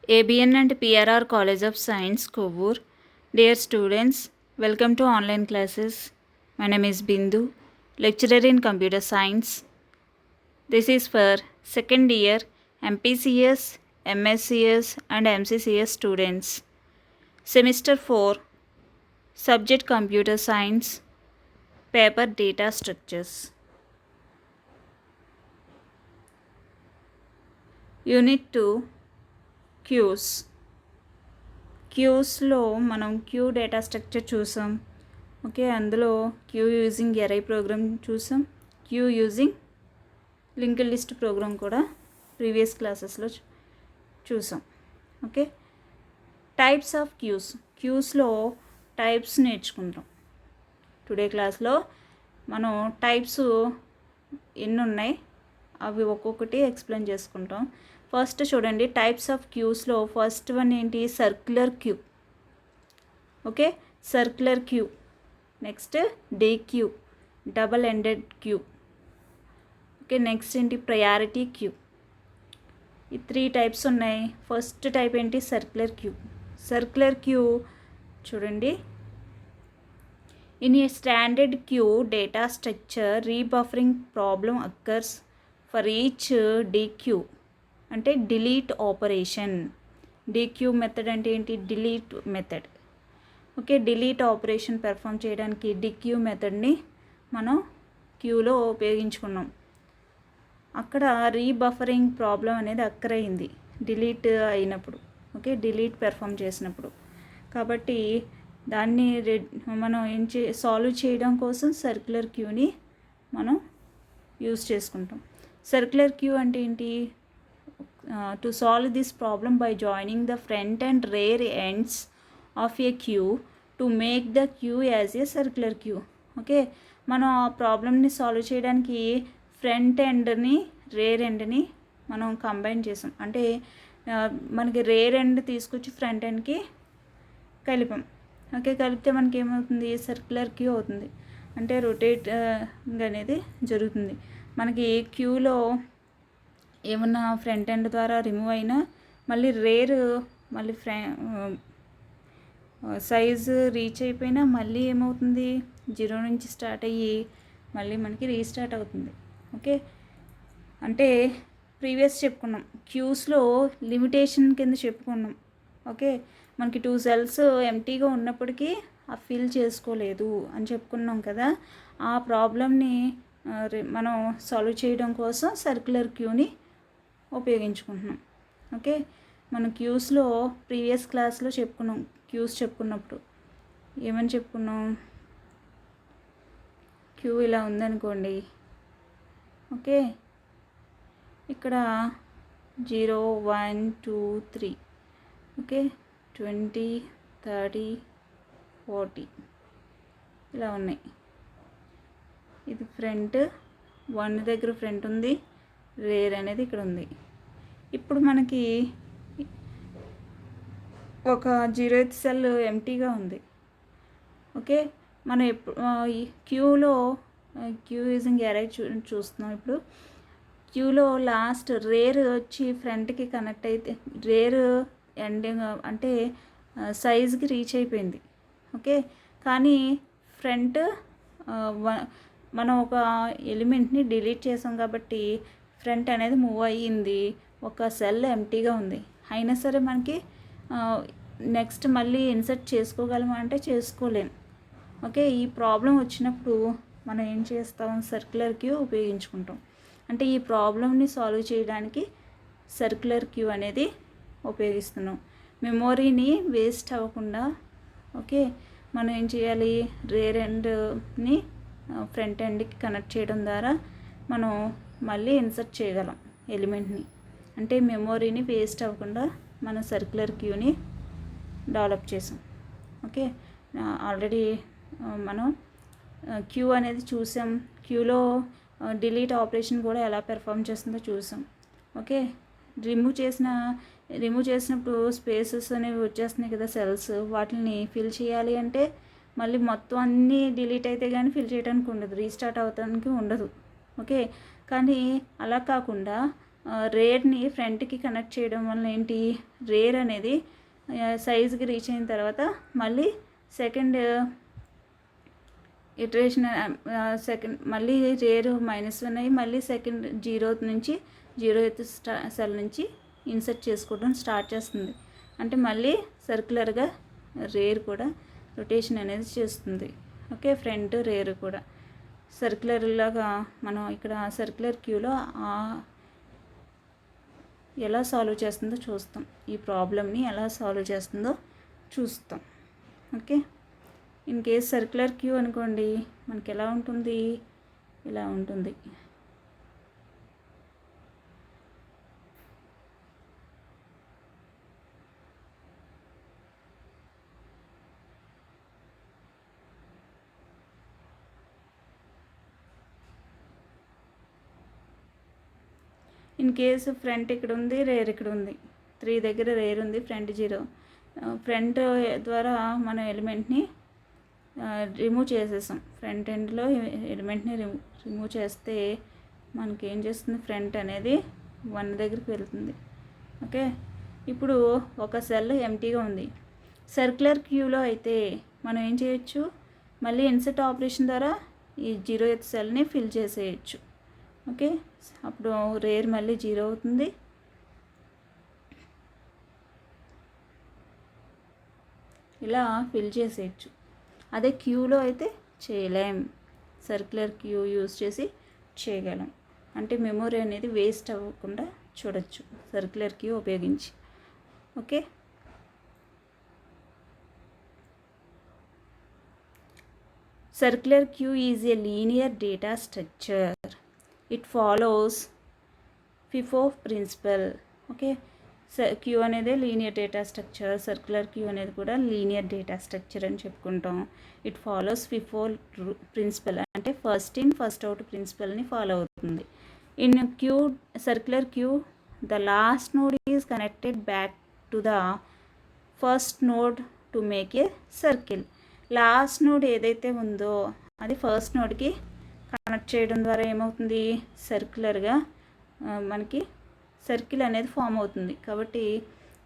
ABN and PRR College of Science, Kovur. Dear students, welcome to online classes. My name is Bindu, lecturer in computer science. This is for second year MPCS, MSCS and MCCS students. Semester 4, subject computer science, paper data structures. Unit 2, queues. క్యూస్లో మనం queue data structure చూసాం. Okay, అందులో queue using array program చూసాం. Queue using linked list program కూడా previous క్లాసెస్లో చూసాం. Okay, types of క్యూస్లో types నేర్చుకుంటాం. టుడే క్లాస్లో మనం టైప్స్ ఎన్ని ఉన్నాయి అవి ఒక్కొక్కటి ఎక్స్ప్లెయిన్ చేసుకుంటాం. ఫస్ట్ చూడండి, టైప్స్ ఆఫ్ క్యూస్లో ఫస్ట్ వన్ ఏంటి? Circular queue. Okay, circular queue. Next deque, double ended queue. Okay, next ఏంటి? Priority queue. ఈ 3 టైప్స్ ఉన్నాయి. ఫస్ట్ టైప్ ఏంటి? Circular queue. సర్క్యులర్ క్యూ చూడండి, in a standard queue data structure rebuffering problem occurs for each DQ అంటే delete operation. DQ method అంటే ఏంటి? Delete method. Okay, delete operation perform చేయడానికి DQ మెథడ్ని మనం క్యూలో ఉపయోగించుకున్నాం. అక్కడ రీబఫరింగ్ ప్రాబ్లం అనేది అక్కర్ అయింది డిలీట్ అయినప్పుడు. ఓకే, డిలీట్ పెర్ఫామ్ చేసినప్పుడు. కాబట్టి దాన్ని మనం సాల్వ్ చేయడం కోసం సర్క్యులర్ క్యూని మనం యూజ్ చేసుకుంటాం. సర్క్యులర్ క్యూ అంటే ఏంటి? To solve this problem by joining the front and rear ends of a queue to make the queue as a circular queue. Okay, మనం ఆ ప్రాబ్లమ్ని సాల్వ్ చేయడానికి ఫ్రంట్ ఎండ్ని రేర్ ఎండ్ని మనం కంబైన్ చేసాం. అంటే మనకి రేర్ ఎండ్ తీసుకొచ్చి ఫ్రంట్ ఎండ్కి కలిపాం. ఓకే, కలిపితే మనకి ఏమవుతుంది? సర్క్యులర్ క్యూ అవుతుంది. అంటే రొటేట్ అనేది జరుగుతుంది. మనకి క్యూలో ఏమన్నా ఫ్రంట్ ఎండ్ ద్వారా రిమూవ్ అయినా మళ్ళీ రేర్ మళ్ళీ సైజు రీచ్ అయిపోయినా మళ్ళీ ఏమవుతుంది? 0 నుంచి స్టార్ట్ అయ్యి మళ్ళీ మనకి రీస్టార్ట్ అవుతుంది. ఓకే, అంటే ప్రీవియస్ చెప్పుకున్నాం క్యూస్లో లిమిటేషన్ కింద చెప్పుకున్నాం. ఓకే, మనకి 2 సెల్స్ ఎంటీగా ఉన్నప్పటికీ ఆ ఫిల్ చేసుకోలేదు అని చెప్పుకున్నాం కదా. ఆ ప్రాబ్లమ్ని మనం సాల్వ్ చేయడం కోసం సర్క్యులర్ క్యూని ఉపయోగించుకుంటున్నాం. ఓకే, మనం క్యూస్లో ప్రీవియస్ క్లాస్లో చెప్పుకున్నాం. క్యూస్ చెప్పుకున్నప్పుడు ఏమని చెప్పుకున్నాం? క్యూ ఇలా ఉందనుకోండి. ఓకే, ఇక్కడ 0 1 2 3 ఓకే 20 30 40 ఇలా ఉన్నాయి. ఇది ఫ్రంట్ 1 దగ్గర ఫ్రంట్ ఉంది, రేర్ అనేది ఇక్కడ ఉంది. ఇప్పుడు మనకి ఒక 0th సెల్ ఎంటీగా ఉంది. ఓకే, మనం క్యూలో క్యూ యూజింగ్ ఎర్ఐ చూస్తున్నాం. ఇప్పుడు క్యూలో లాస్ట్ రేర్ వచ్చి ఫ్రంట్కి కనెక్ట్ అయితే రేర్ ఎండింగ్ అంటే సైజ్కి రీచ్ అయిపోయింది. ఓకే, కానీ ఫ్రంట్ మనం ఒక ఎలిమెంట్ని డిలీట్ చేసాం కాబట్టి ఫ్రంట్ అనేది మూవ్ అయ్యింది. ఒక సెల్ ఎంటీగా ఉంది. అయినా సరే మనకి నెక్స్ట్ మళ్ళీ ఇన్సర్ట్ చేసుకోగలమా అంటే చేసుకోలేం. ఓకే, ఈ ప్రాబ్లం వచ్చినప్పుడు మనం ఏం చేస్తాం? సర్క్యులర్ క్యూ ఉపయోగించుకుంటాం. అంటే ఈ ప్రాబ్లమ్ని సాల్వ్ చేయడానికి సర్క్యులర్ క్యూ అనేది ఉపయోగిస్తున్నాం. మెమొరీని వేస్ట్ అవ్వకుండా ఓకే మనం ఏం చేయాలి? రేర్ ఎండ్ని ఫ్రంట్ ఎండ్కి కనెక్ట్ చేయడం ద్వారా మనం మళ్ళీ ఇన్సర్ట్ చేయగలం ఎలిమెంట్ని. అంటే మెమొరీని వేస్ట్ అవ్వకుండా మనం సర్క్యులర్ క్యూని డెవలప్ చేసాం. ఓకే, ఆల్రెడీ మనం క్యూ అనేది చూసాం. క్యూలో డిలీట్ ఆపరేషన్ కూడా ఎలా పెర్ఫామ్ చేస్తుందో చూసాం. ఓకే, రిమూవ్ చేసినప్పుడు స్పేసెస్ అనేవి వచ్చేస్తున్నాయి కదా సెల్స్, వాటిని ఫిల్ చేయాలి అంటే మళ్ళీ మొత్తం అన్నీ డిలీట్ అయితే కానీ ఫిల్ చేయడానికి ఉండదు, రీస్టార్ట్ అవడానికి ఉండదు. ఓకే, కానీ అలా కాకుండా రేర్ని ఫ్రంట్కి కనెక్ట్ చేయడం వల్ల ఏంటి, రేర్ అనేది సైజ్కి రీచ్ అయిన తర్వాత మళ్ళీ సెకండ్ ఇటరేషన్ మళ్ళీ రేర్ -1 అయ్యి మళ్ళీ సెకండ్ 0 నుంచి 0th సెల్ నుంచి ఇన్సర్ట్ చేసుకోవడం స్టార్ట్ చేస్తుంది. అంటే మళ్ళీ సర్క్యులర్గా రేర్ కూడా రొటేషన్ అనేది చేస్తుంది. ఓకే, ఫ్రంట్ రేర్ కూడా సర్క్యులర్ లాగా మనం ఇక్కడ సర్క్యులర్ క్యూలో ఎలా సాల్వ్ చేస్తుందో చూస్తాం. ఈ ప్రాబ్లమ్ని ఎలా సాల్వ్ చేస్తుందో చూస్తాం. Okay, in case circular queue అనుకోండి, మనకి ఎలా ఉంటుంది, ఇలా ఉంటుంది. ఇన్ కేసు ఫ్రంట్ ఇక్కడ ఉంది, రేర్ ఇక్కడ ఉంది, 3 దగ్గర రేర్ ఉంది, ఫ్రంట్ 0. ఫ్రంట్ ద్వారా మనం ఎలిమెంట్ని రిమూవ్ చేసేసాం. ఫ్రంట్ ఎండ్లో ఎలిమెంట్ని రిమూవ్ చేస్తే మనకి ఏం చేస్తుంది, ఫ్రంట్ అనేది 1 దగ్గరికి వెళ్తుంది. ఓకే, ఇప్పుడు ఒక సెల్ ఎంటీగా ఉంది. సర్క్యులర్ క్యూలో అయితే మనం ఏం చేయొచ్చు, మళ్ళీ ఇన్సర్ట్ ఆపరేషన్ ద్వారా ఈ 0th సెల్ని ఫిల్ చేసేయచ్చు. ఓకే, అప్పుడు రేర్ మళ్ళీ 0 అవుతుంది. ఇలా ఫిల్ చేసేయచ్చు. అదే క్యూలో అయితే చేయలేం. సర్క్యులర్ క్యూ యూజ్ చేసి చేయగలం. అంటే మెమొరీ అనేది వేస్ట్ అవ్వకుండా చూడొచ్చు సర్క్యులర్ క్యూ ఉపయోగించి. Okay, circular queue is a linear data structure. It follows FIFO principle. Okay, queue అనేది linear data structure, circular queue అనేది కూడా లీనియర్ డేటా స్ట్రక్చర్ అని చెప్పుకుంటాం. ఇట్ ఫాలోస్ FIFO ప్రిన్సిపల్, అంటే ఫస్ట్ ఇన్ ఫస్ట్ అవుట్ ప్రిన్సిపల్ని follow అవుతుంది. In queue, circular queue, the last node is connected back to the first node to make a circle. Last node ఏదైతే ఉందో అది first నోడ్కి connect చేయడం ద్వారా ఏమవుతుంది, సర్క్యులర్గా మనకి సర్కిల్ అనేది ఫామ్ అవుతుంది. కాబట్టి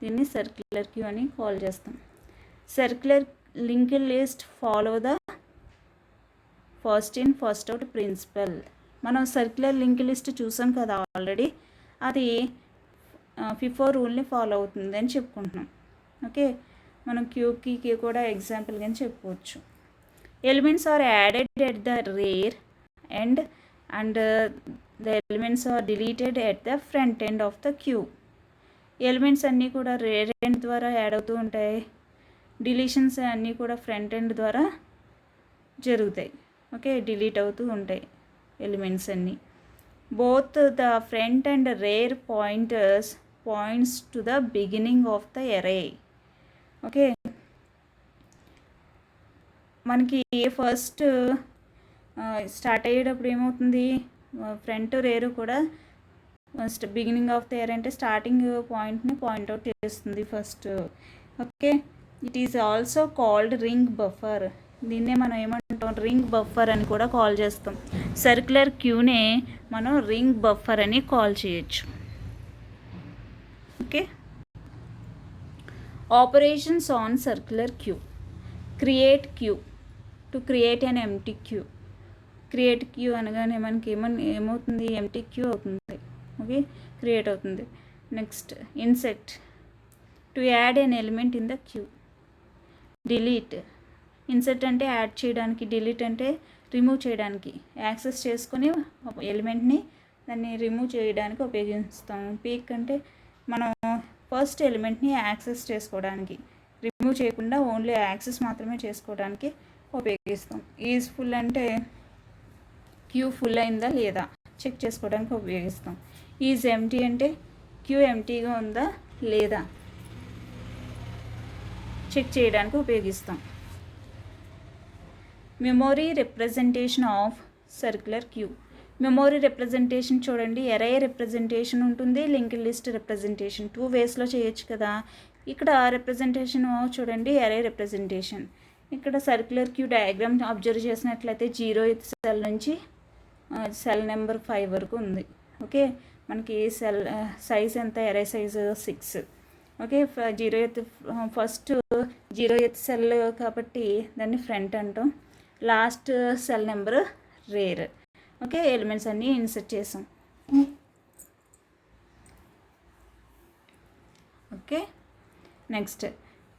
దీన్ని సర్క్యులర్ క్యూ అని కాల్ చేస్తాం. Circular linked list follow the first in first out principal. మనం సర్క్యులర్ లింక్ లిస్ట్ చూసాం కదా ఆల్రెడీ, అది FIFO రూల్ని ఫాలో అవుతుంది అని చెప్పుకుంటున్నాం. ఓకే, మనం క్యూకి కూడా ఎగ్జాంపుల్గా చెప్పుకోవచ్చు. Elements are added at the rear end and the elements are deleted at the front end of the queue. Elements అన్నీ కూడా రేర్ ఎండ్ ద్వారా యాడ్ అవుతూ ఉంటాయి. డిలీషన్స్ అన్నీ కూడా ఫ్రంట్ ఎండ్ ద్వారా జరుగుతాయి. ఓకే, డిలీట్ అవుతూ ఉంటాయి ఎలిమెంట్స్ అన్నీ. Both the front and rear points to the beginning of the array. Okay, మనకి ఫస్ట్ స్టార్ట్ అయ్యేటప్పుడు ఏమవుతుంది, ఫ్రంట్ రేరు కూడా బిగినింగ్ ఆఫ్ ద ఇయర్ అంటే స్టార్టింగ్ పాయింట్ని పాయింట్అవుట్ చేస్తుంది first. Okay, it is also called ring buffer. దీన్నే మనం ఏమంటాం, రింగ్ బఫర్ అని కూడా కాల్ చేస్తాం. సర్క్యులర్ క్యూనే మనం రింగ్ బఫర్ అని కాల్ చేయొచ్చు. Okay, operations on circular queue. Create queue. To create an empty queue. Create queue అనగానే మనకి ఏమవుతుంది, ఎంటీ క్యూ అవుతుంది. ఓకే, క్రియేట్ అవుతుంది. Next insert, to add an element in the queue. Delete, insert అంటే add చేయడానికి, delete అంటే remove చేయడానికి, access చేసుకొని ఎలిమెంట్ని దాన్ని రిమూవ్ చేయడానికి ఉపయోగిస్తాం. పీక్ అంటే మనం ఫస్ట్ ఎలిమెంట్ని యాక్సెస్ చేసుకోవడానికి, రిమూవ్ చేయకుండా ఓన్లీ యాక్సెస్ మాత్రమే చేసుకోవడానికి ఉపయోగిస్తాం. ఈజ్ ఫుల్ అంటే క్యూ ఫుల్ అయిందా లేదా చెక్ చేసుకోవడానికి ఉపయోగిస్తాం. ఈజ్ ఎంటీ అంటే క్యూ ఎంటీగా ఉందా లేదా చెక్ చేయడానికి ఉపయోగిస్తాం. Memory representation of circular queue. Memory representation చూడండి, ఎరే రిప్రజెంటేషన్ ఉంటుంది, లింక్డ్ లిస్ట్ రిప్రజెంటేషన్. 2 వేస్లో చేయొచ్చు కదా. ఇక్కడ రిప్రజెంటేషన్ చూడండి, ఎరే రిప్రజెంటేషన్. ఇక్కడ సర్క్యులర్ క్యూ డయాగ్రామ్ అబ్జర్వ్ చేసినట్లయితే 0th సెల్ నుంచి సెల్ నెంబర్ 5 వరకు ఉంది. ఓకే, మనకి సెల్ సైజ్ ఎంత, array size 6. Okay, 0th first 0th cell కాబట్టి దాన్ని ఫ్రంట్ అంటాం. Last cell number rear. Okay, elements అన్నీ ఇన్సర్ట్ చేసాం. Okay, next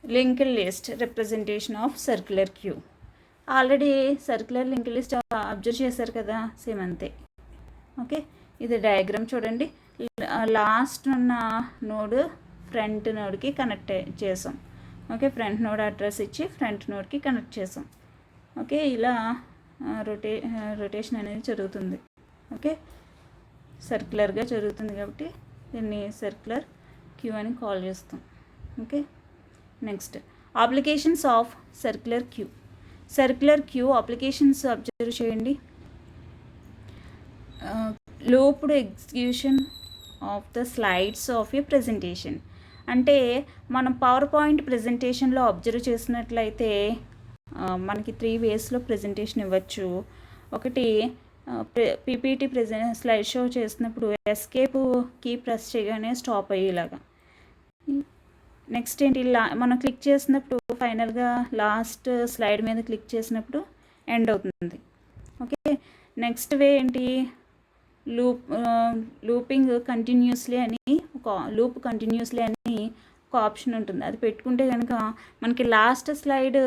linked list representation of circular queue. Already circular linked list observe చేశారు కదా, same అంతే. Okay, ఇది డయాగ్రామ్ చూడండి. లాస్ట్ ఉన్న నోడ్ ఫ్రంట్ నోడ్కి కనెక్ట్ చేసాం. ఓకే, ఫ్రంట్ నోడ్ అడ్రస్ ఇచ్చి ఫ్రంట్ నోడ్కి కనెక్ట్ చేసాం. ఓకే, ఇలా రొటేషన్ అనేది జరుగుతుంది. ఓకే, సర్క్యులర్గా జరుగుతుంది కాబట్టి దీన్ని సర్క్యులర్ క్యూ అని కాల్ చేస్తాం. Okay, next applications of circular queue. Circular queue applications observe చేయండి. Looped execution of the slides of a presentation. అంటే మనం పవర్ పాయింట్ ప్రెజెంటేషన్లో అబ్జర్వ్ చేసినట్లయితే మనకి 3 వేస్లో ప్రెజెంటేషన్ ఇవ్వచ్చు. ఒకటి పీపీటీ స్లైడ్ షో చేసినప్పుడు ఎస్కేప్ కీ ప్రెస్ చేయగానే స్టాప్ అయ్యేలాగా. నెక్స్ట్ ఏంటి, మనం క్లిక్ చేసినప్పుడు ఫైనల్గా లాస్ట్ స్లైడ్ మీద క్లిక్ చేసినప్పుడు ఎండ్ అవుతుంది. ఓకే, నెక్స్ట్ వే ఏంటి, లూపింగ్ కంటిన్యూస్లీ అని లూప్ కంటిన్యూస్లీ అని ఒక ఆప్షన్ ఉంటుంది. అది పెట్టుకుంటే కనుక మనకి లాస్ట్ స్లైడ్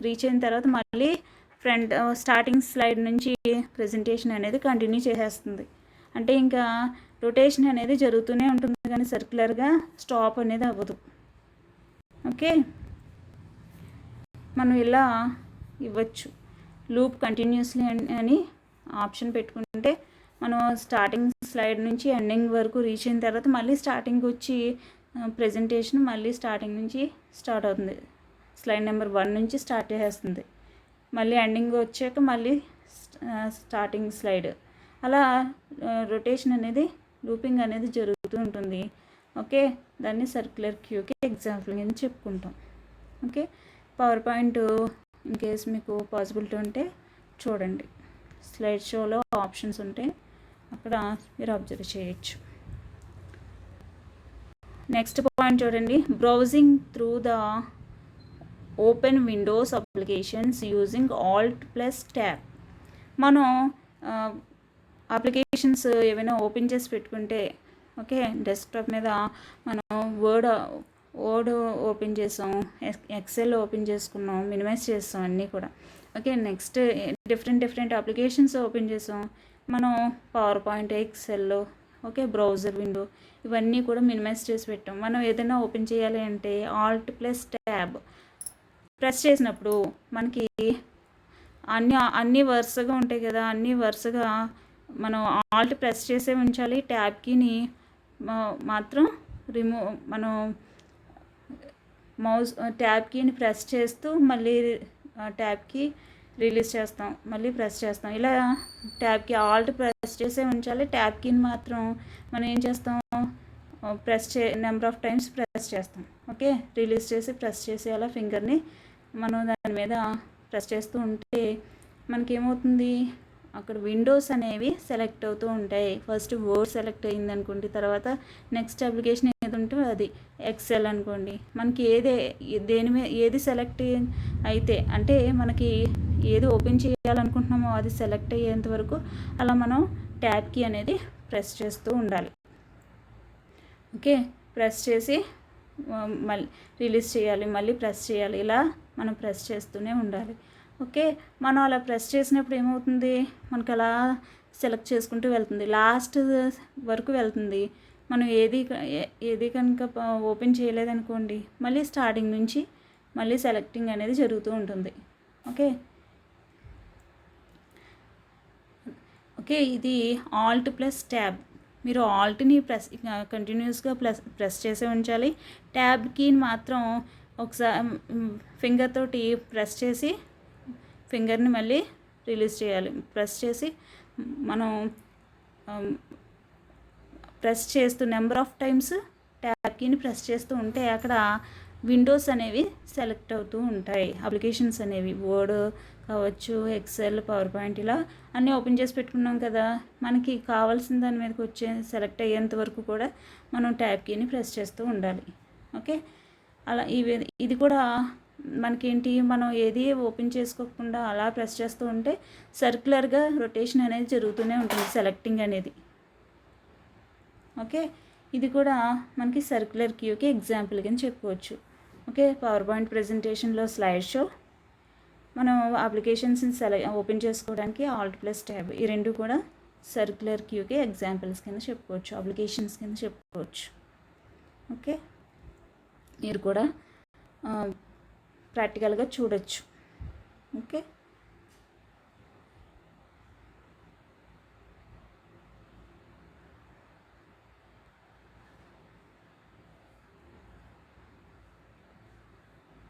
రీచ్ అయిన తర్వాత మళ్ళీ స్టార్టింగ్ స్లైడ్ నుంచి ప్రెజెంటేషన్ అనేది కంటిన్యూ చేసేస్తుంది. అంటే ఇంకా రొటేషన్ అనేది జరుగుతూనే ఉంటుంది కానీ సర్క్యులర్గా స్టాప్ అనేది అవ్వదు. ఓకే, మనం ఇలా ఇవ్వచ్చు. లూప్ కంటిన్యూస్లీ అని ఆప్షన్ పెట్టుకుంటే మనం స్టార్టింగ్ స్లైడ్ నుంచి ఎండింగ్ వరకు రీచ్ అయిన తర్వాత మళ్ళీ స్టార్టింగ్ వచ్చి ప్రెజెంటేషన్ మళ్ళీ స్టార్టింగ్ నుంచి స్టార్ట్ అవుతుంది. స్లైడ్ నెంబర్ 1 నుంచి స్టార్ట్ చేసేస్తుంది. మళ్ళీ ఎండింగ్ వచ్చాక మళ్ళీ స్టార్టింగ్ స్లైడ్. అలా రొటేషన్ అనేది లూపింగ్ అనేది జరుగుతూ ఉంటుంది. ఓకే, దాన్ని సర్క్యులర్ క్యూకి ఎగ్జాంపుల్ కింద చెప్పుకుంటాం. Okay, power point in case మీకు పాసిబిలిటీ ఉంటే చూడండి, స్లైడ్ షోలో ఆప్షన్స్ ఉంటాయి, అక్కడ మీరు అబ్జర్వ్ చేయొచ్చు. నెక్స్ట్ పాయింట్ చూడండి, browsing through the open Windows applications using Alt+Tab. మనం అప్లికేషన్స్ ఏమైనా ఓపెన్ చేసి పెట్టుకుంటే, ఓకే, డెస్క్టాప్ మీద మనం వర్డ్ ఓపెన్ చేసాం, ఎక్సెల్ ఓపెన్ చేసుకున్నాం, మినిమైజ్ చేస్తాం అన్నీ కూడా. Okay, next different applications open చేసాం మనం, PowerPoint, Excel, okay, browser window, ఇవన్నీ కూడా మినిమైజ్ చేసి పెట్టాం. మనం ఏదైనా ఓపెన్ చేయాలి అంటే Alt+Tab ప్రెస్ చేసినప్పుడు మనకి అన్నీ వరుసగా ఉంటాయి కదా, అన్నీ వరుసగా మనం ఆల్ట్ ప్రెస్ చేసే ఉంచాలి. ట్యాబ్ కీని మాత్రం మనం మౌస్ ట్యాబ్ కీని ప్రెస్ చేస్తూ మళ్ళీ ట్యాబ్ కీ రిలీజ్ చేస్తాం, మళ్ళీ ప్రెస్ చేస్తాం. ఇలా ట్యాబ్ కీ ఆల్ట్ ప్రెస్ చేసే ఉంచాలి. ట్యాబ్ కీని మాత్రం మనం ఏం చేస్తాం, నెంబర్ ఆఫ్ టైమ్స్ ప్రెస్ చేస్తాం. ఓకే, రిలీజ్ చేసి ప్రెస్ చేసి అలా ఫింగర్ని మనం దాని మీద ప్రెస్ చేస్తూ ఉంటే మనకేమవుతుంది, అక్కడ విండోస్ అనేవి సెలెక్ట్ అవుతూ ఉంటాయి. ఫస్ట్ వర్డ్ సెలెక్ట్ అయింది అనుకోండి, తర్వాత నెక్స్ట్ అప్లికేషన్ ఏది ఉంటే అది ఎక్సెల్ అనుకోండి. మనకి దేని మీద ఏది సెలెక్ట్ అయితే అంటే మనకి ఏది ఓపెన్ చేయాలనుకుంటున్నామో అది సెలెక్ట్ అయ్యేంత వరకు అలా మనం ట్యాబ్ కీ అనేది ప్రెస్ చేస్తూ ఉండాలి. ఓకే, ప్రెస్ చేసి మళ్ళీ రిలీజ్ చేయాలి, మళ్ళీ ప్రెస్ చేయాలి, ఇలా మనం ప్రెస్ చేస్తూనే ఉండాలి. ఓకే, మనం అలా ప్రెస్ చేసినప్పుడు ఏమవుతుంది, మనకు అలా సెలెక్ట్ చేసుకుంటూ వెళ్తుంది, లాస్ట్ వరకు వెళ్తుంది. మనం ఏది కనుక ఓపెన్ చేయలేదనుకోండి, మళ్ళీ స్టార్టింగ్ నుంచి మళ్ళీ సెలెక్టింగ్ అనేది జరుగుతూ ఉంటుంది. ఓకే, ఇది Alt+Tab. మీరు ఆల్ట్ని కంటిన్యూస్గా ప్రెస్ చేసే ఉంచాలి. ట్యాబ్ కీని మాత్రం ఒకసారి ఫింగర్ తోటి ప్రెస్ చేసి ఫింగర్ని మళ్ళీ రిలీజ్ చేయాలి. ప్రెస్ చేసి మనం ప్రెస్ చేస్తూ నెంబర్ ఆఫ్ టైమ్స్ ట్యాబ్ కీని ప్రెస్ చేస్తూ ఉంటే అక్కడ విండోస్ అనేవి సెలెక్ట్ అవుతూ ఉంటాయి. అప్లికేషన్స్ అనేవి వర్డ్ కావచ్చు, ఎక్సెల్, పవర్ పాయింట్ ఇలా అన్నీ ఓపెన్ చేసి పెట్టుకున్నాం కదా. మనకి కావాల్సిన దాని మీదకి సెలెక్ట్ అయ్యేంత వరకు కూడా మనం ట్యాబ్ కీని ప్రెస్ చేస్తూ ఉండాలి. ఓకే, అలా ఇది కూడా మనకేంటి, మనం ఏది ఓపెన్ చేసుకోకుండా అలా ప్రెస్ చేస్తూ ఉంటే సర్క్యులర్గా రొటేషన్ అనేది జరుగుతూనే ఉంటుంది, సెలెక్టింగ్ అనేది. ఓకే, ఇది కూడా మనకి సర్క్యులర్ క్యూకి ఎగ్జాంపుల్ కింద చెప్పుకోవచ్చు. ఓకే, పవర్ పాయింట్ ప్రెజెంటేషన్లో స్లైడ్ షో, మనం అప్లికేషన్స్ని ఓపెన్ చేసుకోవడానికి ఆల్ట్ ప్లస్ ట్యాబ్, ఈ రెండు కూడా సర్క్యులర్ క్యూకి ఎగ్జాంపుల్స్ కింద చెప్పుకోవచ్చు, అప్లికేషన్స్ కింద చెప్పుకోవచ్చు. ఓకే, మీరు కూడా ప్రాక్టికల్గా చూడొచ్చు. ఓకే.